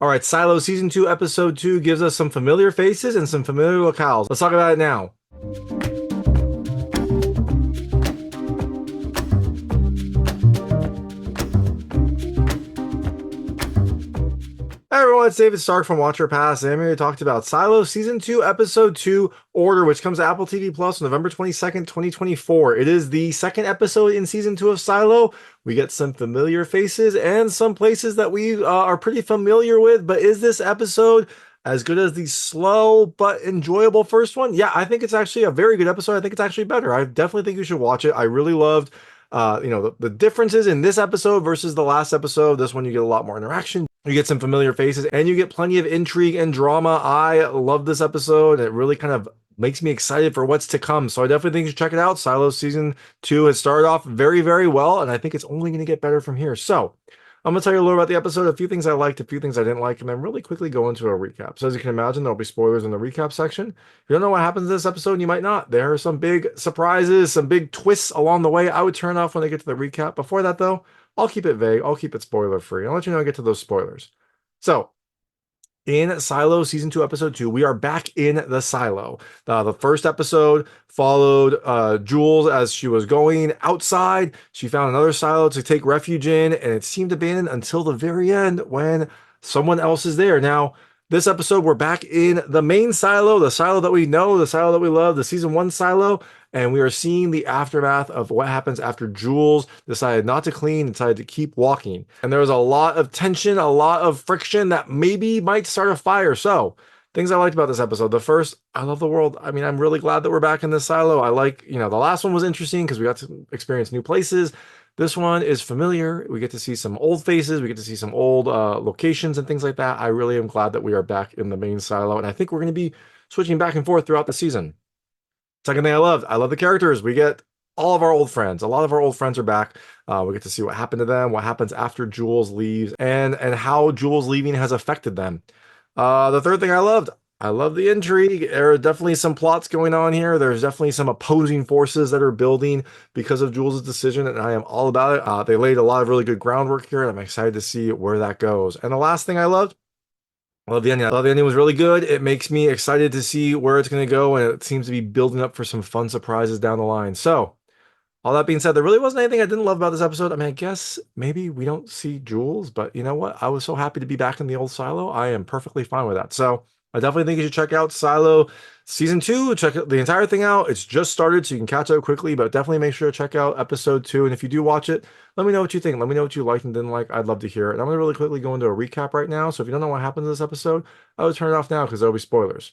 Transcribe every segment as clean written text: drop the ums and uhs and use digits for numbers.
All right, Silo Season 2, Episode 2 gives us some familiar faces and some familiar locales. Let's talk about it now. Hey everyone, it's David Stark from Watcher Pass, and we talked about Silo Season 2, Episode 2, Order, which comes to Apple TV Plus on November 22nd, 2024. It is the second episode in Season 2 of Silo. We get some familiar faces and some places that we are pretty familiar with, but is this episode as good as the slow but enjoyable first one? Yeah, I think it's actually a very good episode. I think it's actually better. I definitely think you should watch it. I really loved the differences in this episode versus the last episode. This one you get a lot more interaction, you get some familiar faces, and you get plenty of intrigue and drama. I love this episode. It really kind of makes me excited for what's to come. So I definitely think you should check it out. Silo Season 2 has started off very, very well, and I think it's only going to get better from here. So I'm going to tell you a little about the episode, a few things I liked, a few things I didn't like, and then really quickly go into a recap. So as you can imagine, there'll be spoilers in the recap section. If you don't know what happens in this episode, you might not. There are some big surprises, some big twists along the way. I would turn off when I get to the recap. Before that, though, I'll keep it vague. I'll keep it spoiler free. I'll let you know I get to those spoilers. So in Silo Season 2, Episode 2, we are back in the silo. The first episode followed Jules as she was going outside. She found another silo to take refuge in, and it seemed abandoned until the very end when someone else is there. Now, this episode, we're back in the main silo, the silo that we know, the silo that we love, the Season 1 silo, and we are seeing the aftermath of what happens after Jules decided not to clean, decided to keep walking. And there was a lot of tension, a lot of friction that maybe might start a fire. So, things I liked about this episode. The first, I love the world. I mean, I'm really glad that we're back in this silo. I like, the last one was interesting because we got to experience new places. This one is familiar. We get to see some old faces. We get to see some old locations and things like that. I really am glad that we are back in the main silo. And I think we're going to be switching back and forth throughout the season. Second thing I love the characters. We get all of our old friends. A lot of our old friends are back. We get to see what happened to them, what happens after Jules leaves, and how Jules leaving has affected them. The third thing I love the intrigue. There are definitely some plots going on here. There's definitely some opposing forces that are building because of Jules' decision, and I am all about it. They laid a lot of really good groundwork here, and I'm excited to see where that goes. And the last thing I love the ending. I love the ending was really good. It makes me excited to see where it's going to go, and it seems to be building up for some fun surprises down the line. So, all that being said, there really wasn't anything I didn't love about this episode. I mean, I guess maybe we don't see Jules, but you know what? I was so happy to be back in the old silo. I am perfectly fine with that. So, I definitely think you should check out Silo Season 2. Check the entire thing out. It's just started, so you can catch up quickly, but definitely make sure to check out Episode 2. And if you do watch it, let me know what you think. Let me know what you liked and didn't like. I'd love to hear it. And I'm going to really quickly go into a recap right now. So if you don't know what happened in this episode, I would turn it off now because there'll be spoilers.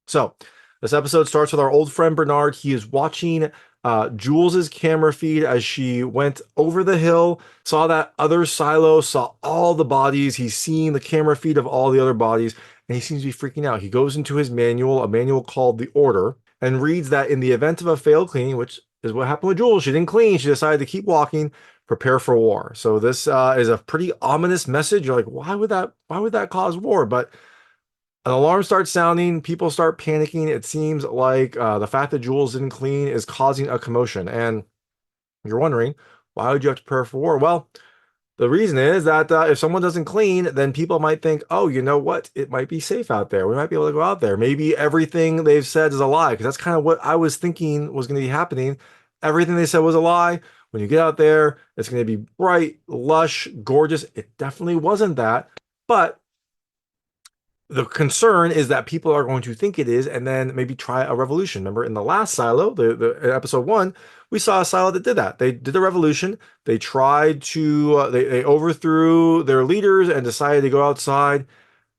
So this episode starts with our old friend Bernard. He is watching Jules's camera feed as she went over the hill, saw that other silo, saw all the bodies. He's seeing the camera feed of all the other bodies, and he seems to be freaking out. He goes into his manual, a manual called The Order, and reads that in the event of a failed cleaning, which is what happened with Jules, she didn't clean, she decided to keep walking, prepare for war. So this is a pretty ominous message. You're like, why would that cause war? But an alarm starts sounding, people start panicking. It seems like the fact that Jules didn't clean is causing a commotion. And you're wondering, why would you have to prepare for war? Well, the reason is that if someone doesn't clean, then people might think, oh, you know what? It might be safe out there. We might be able to go out there. Maybe everything they've said is a lie, because that's kind of what I was thinking was going to be happening. Everything they said was a lie. When you get out there, it's going to be bright, lush, gorgeous. It definitely wasn't that. But the concern is that people are going to think it is and then maybe try a revolution. Remember in the last silo, in episode 1, we saw a silo that did that. They did a revolution. They tried to, they overthrew their leaders and decided to go outside.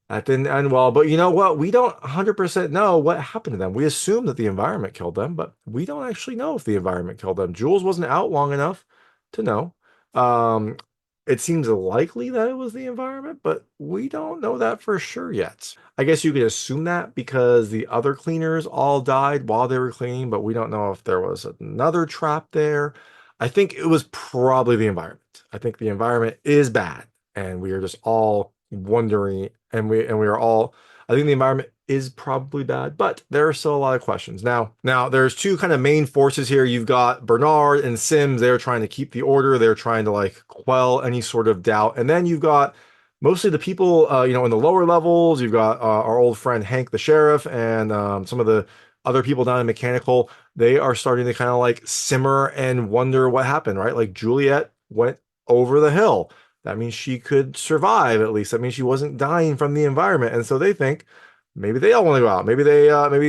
That didn't end well. But you know what? We don't 100% know what happened to them. We assume that the environment killed them, but we don't actually know if the environment killed them. Jules wasn't out long enough to know. Um, it seems likely that it was the environment, but we don't know that for sure yet. I guess you could assume that because the other cleaners all died while they were cleaning, but we don't know if there was another trap there. I think it was probably the environment. I think the environment is bad, and we are just all wondering, and we are all, I think the environment is probably bad, but there are still a lot of questions. Now there's two kind of main forces here. You've got Bernard and Sims. They're trying to keep the order. They're trying to like quell any sort of doubt. And then you've got mostly the people, in the lower levels. You've got our old friend Hank, the sheriff, and some of the other people down in mechanical. They are starting to kind of like simmer and wonder what happened, right? Like Juliette went over the hill. That means she could survive at least. That means she wasn't dying from the environment. And so they think maybe they all want to go out. Maybe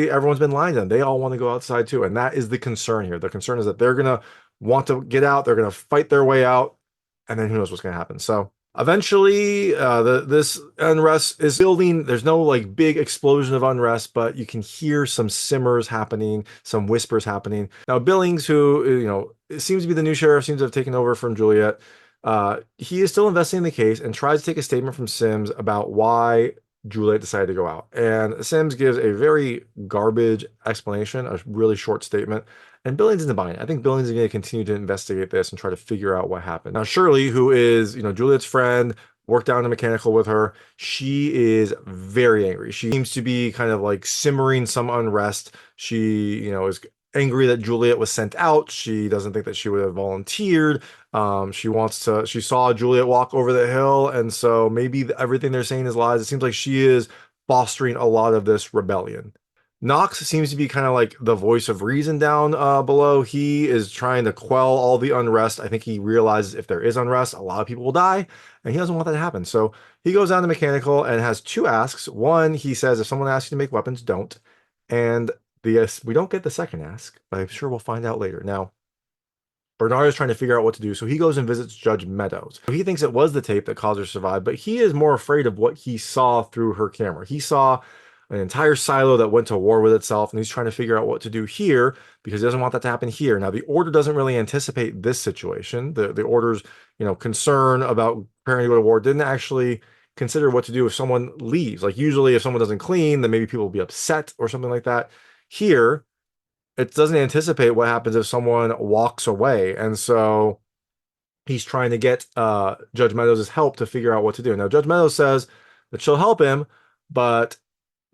everyone's been lying to them. They all want to go outside too. And that is the concern here. The concern is that they're gonna want to get out. They're gonna fight their way out, and then who knows what's gonna happen. So eventually, this unrest is building. There's no like big explosion of unrest, but you can hear some simmers happening, some whispers happening. Now, Billings, who it seems to be the new sheriff, seems to have taken over from Juliette. He is still investigating the case and tries to take a statement from Sims about why Juliette decided to go out. And Sims gives a very garbage explanation, a really short statement. And Billings isn't buying it. I think Billings is going to continue to investigate this and try to figure out what happened. Now, Shirley, who is, Juliette's friend, worked down in mechanical with her, she is very angry. She seems to be kind of like simmering some unrest. She, is angry that Juliette was sent out. She doesn't think that she would have volunteered. She saw Juliette walk over the hill, and so maybe everything they're saying is lies. It seems like she is fostering a lot of this rebellion. Knox seems to be kind of like the voice of reason down below. He is trying to quell all the unrest. I think he realizes if there is unrest, a lot of people will die, and he doesn't want that to happen. So he goes down to mechanical and has two asks. One, he says, if someone asks you to make weapons, don't. And we don't get the second ask, but I'm sure we'll find out later. Now, Bernard is trying to figure out what to do, so he goes and visits Judge Meadows. He thinks it was the tape that caused her to survive, but he is more afraid of what he saw through her camera. He saw an entire silo that went to war with itself, and he's trying to figure out what to do here because he doesn't want that to happen here. Now, the Order doesn't really anticipate this situation. The Order's, concern about preparing to go to war didn't actually consider what to do if someone leaves. Like usually if someone doesn't clean, then maybe people will be upset or something like that. Here, it doesn't anticipate what happens if someone walks away. And so he's trying to get Judge Meadows' help to figure out what to do. Now, Judge Meadows says that she'll help him, but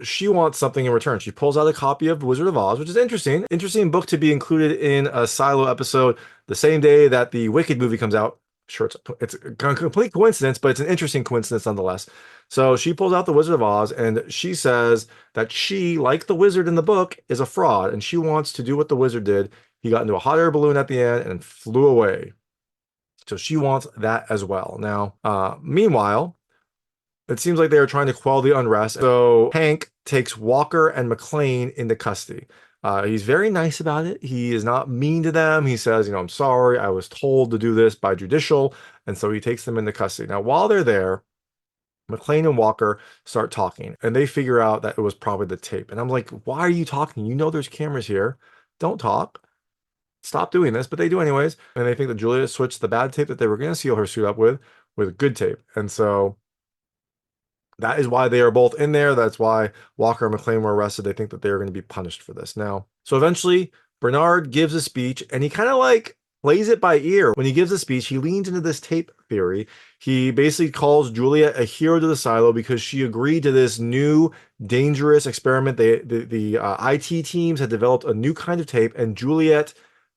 she wants something in return. She pulls out a copy of Wizard of Oz, which is interesting. Interesting book to be included in a Silo episode the same day that the Wicked movie comes out. Sure, it's a complete coincidence, but it's an interesting coincidence nonetheless. So she pulls out the Wizard of Oz, and she says that she, like the wizard in the book, is a fraud, and she wants to do what the wizard did. He got into a hot air balloon at the end and flew away. So she wants that as well. Now, meanwhile, it seems like they are trying to quell the unrest. So Hank takes Walker and McLean into custody. He's very nice about it. He is not mean to them. He says, I'm sorry, I was told to do this by judicial. And so he takes them into custody. Now, while they're there, McLean and Walker start talking, and they figure out that it was probably the tape. And I'm like, why are you talking? There's cameras here. Don't talk. Stop doing this. But they do anyways. And they think that Julia switched the bad tape that they were going to seal her suit up with good tape. And so that is why they are both in there. That's why Walker and McLean were arrested. They think that they're going to be punished for this now. So eventually, Bernard gives a speech, and he kind of like plays it by ear. When he gives a speech, he leans into this tape theory. He basically calls Juliette a hero to the silo because she agreed to this new dangerous experiment. The IT teams had developed a new kind of tape, and Juliette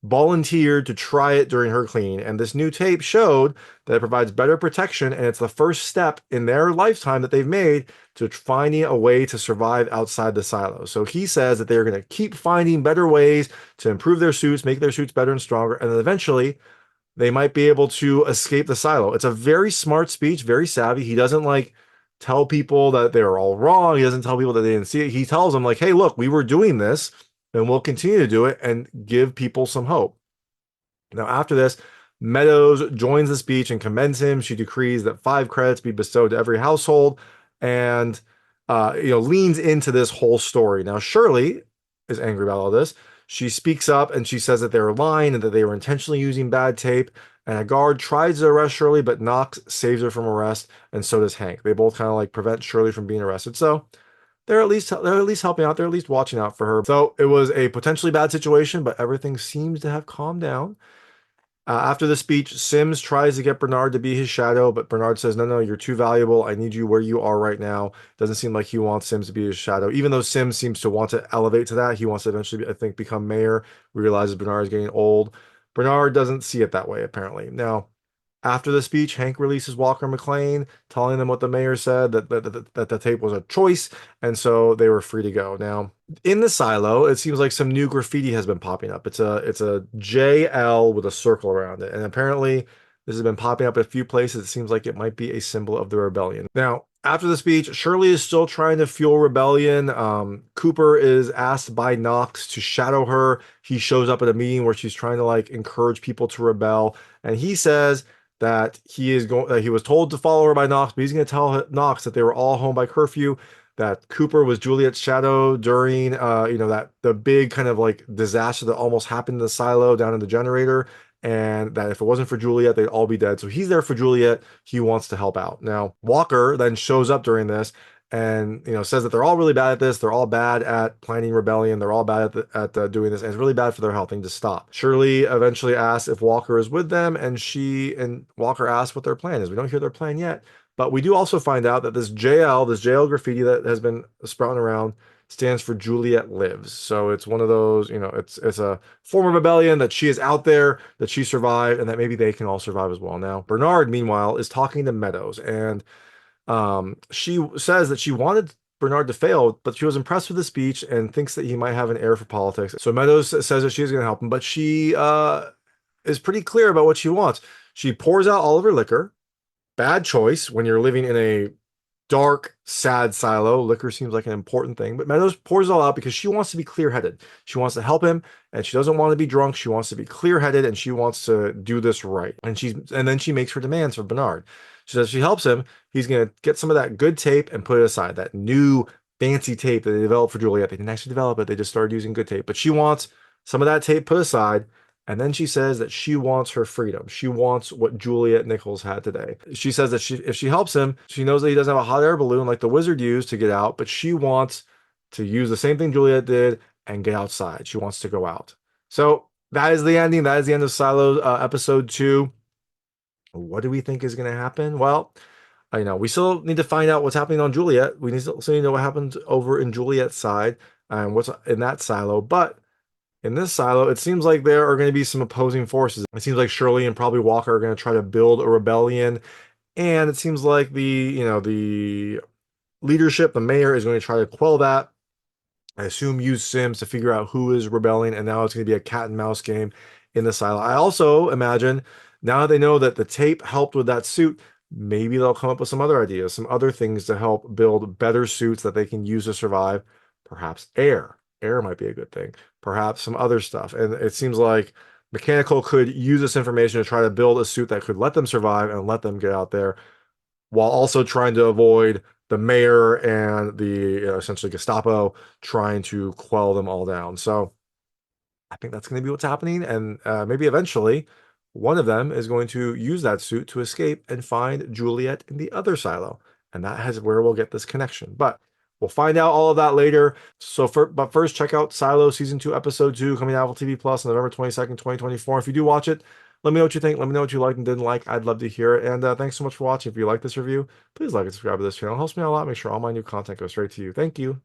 volunteered to try it during her clean. And this new tape showed that it provides better protection, and it's the first step in their lifetime that they've made to finding a way to survive outside the silo. So he says that they're going to keep finding better ways to improve their suits, make their suits better and stronger, and then eventually they might be able to escape the silo. It's a very smart speech, very savvy. He doesn't like tell people that they're all wrong. He doesn't tell people that they didn't see it. He tells them like, hey, look, we were doing this, and we'll continue to do it and give people some hope. Now, after this, Meadows joins the speech and commends him. She decrees that 5 credits be bestowed to every household, and leans into this whole story. Now, Shirley is angry about all this. She speaks up and she says that they were lying and that they were intentionally using bad tape. And a guard tries to arrest Shirley, but Knox saves her from arrest, and so does Hank. They both kind of like prevent Shirley from being arrested. So they're at least helping out. They're at least watching out for her. So it was a potentially bad situation, but everything seems to have calmed down. After the speech, Sims tries to get Bernard to be his shadow, but Bernard says, no, you're too valuable. I need you where you are right now. Doesn't seem like he wants Sims to be his shadow, even though Sims seems to want to elevate to that. He wants to eventually, I think, become mayor. Realizes Bernard is getting old. Bernard doesn't see it that way, apparently. Now, After the speech, Hank releases Walker and McClane, telling them what the mayor said, that the tape was a choice, and so they were free to go. Now, in the silo, it seems like some new graffiti has been popping up. It's a JL with a circle around it, and apparently this has been popping up at a few places. It seems like it might be a symbol of the rebellion. Now, after the speech, Shirley is still trying to fuel rebellion. Cooper is asked by Knox to shadow her. He shows up at a meeting where she's trying to like encourage people to rebel, and he says that he was told to follow her by Knox, but he's going to tell Knox that they were all home by curfew, that Cooper was Juliette's shadow during that the big kind of like disaster that almost happened in the silo down in the generator, and that if it wasn't for Juliette, they'd all be dead. So he's there for Juliette. He wants to help out. Now, Walker then shows up during this and says that they're all really bad at this. They're all bad at planning rebellion. They're all bad at doing this, and it's really bad for their health. They need to stop. Shirley eventually asks if Walker is with them, and Walker asks what their plan is. We don't hear their plan yet, but we do also find out that this JL graffiti that has been sprouting around stands for Juliette Lives. So it's one of those, it's a form of rebellion that she is out there, that she survived, and that maybe they can all survive as well. Now, Bernard, meanwhile, is talking to Meadows, and she says that she wanted Bernard to fail, but she was impressed with the speech and thinks that he might have an ear for politics. So Meadows says that she's going to help him, but she is pretty clear about what she wants. She pours out all of her liquor. Bad choice when you're living in a dark, sad silo. Liquor seems like an important thing, but Meadows pours it all out because she wants to be clear-headed. She wants to help him, and she doesn't want to be drunk. She wants to be clear-headed, and she wants to do this right. And then she makes her demands for Bernard. She says if she helps him, he's going to get some of that good tape and put it aside. That new fancy tape that they developed for Juliette. They didn't actually develop it. They just started using good tape. But she wants some of that tape put aside. And then she says that she wants her freedom. She wants what Juliette Nichols had today. She says that if she helps him, she knows that he doesn't have a hot air balloon like the wizard used to get out, but she wants to use the same thing Juliette did and get outside. She wants to go out. So that is the ending. That is the end of Silo episode 2. What do we think is going to happen? Well, we still need to find out what's happening on Juliette. We need to know what happens over in Juliette's side and what's in that silo. But in this silo, it seems like there are going to be some opposing forces. It seems like Shirley and probably Walker are going to try to build a rebellion. And it seems like the leadership, the mayor, is going to try to quell that. I assume use Sims to figure out who is rebelling, and now it's going to be a cat and mouse game in the silo. I also imagine now that they know that the tape helped with that suit, maybe they'll come up with some other ideas, some other things to help build better suits that they can use to survive. Perhaps air. Air might be a good thing. Perhaps some other stuff. And it seems like Mechanical could use this information to try to build a suit that could let them survive and let them get out there, while also trying to avoid the mayor and the essentially Gestapo trying to quell them all down. So I think that's going to be what's happening. And maybe eventually one of them is going to use that suit to escape and find Juliette in the other silo. And that is where we'll get this connection. But we'll find out all of that later. But first, check out Silo Season 2, Episode 2, coming out on TV Plus on November 22nd, 2024. If you do watch it, let me know what you think. Let me know what you liked and didn't like. I'd love to hear it. And thanks so much for watching. If you like this review, please like and subscribe to this channel. It helps me out a lot. Make sure all my new content goes straight to you. Thank you.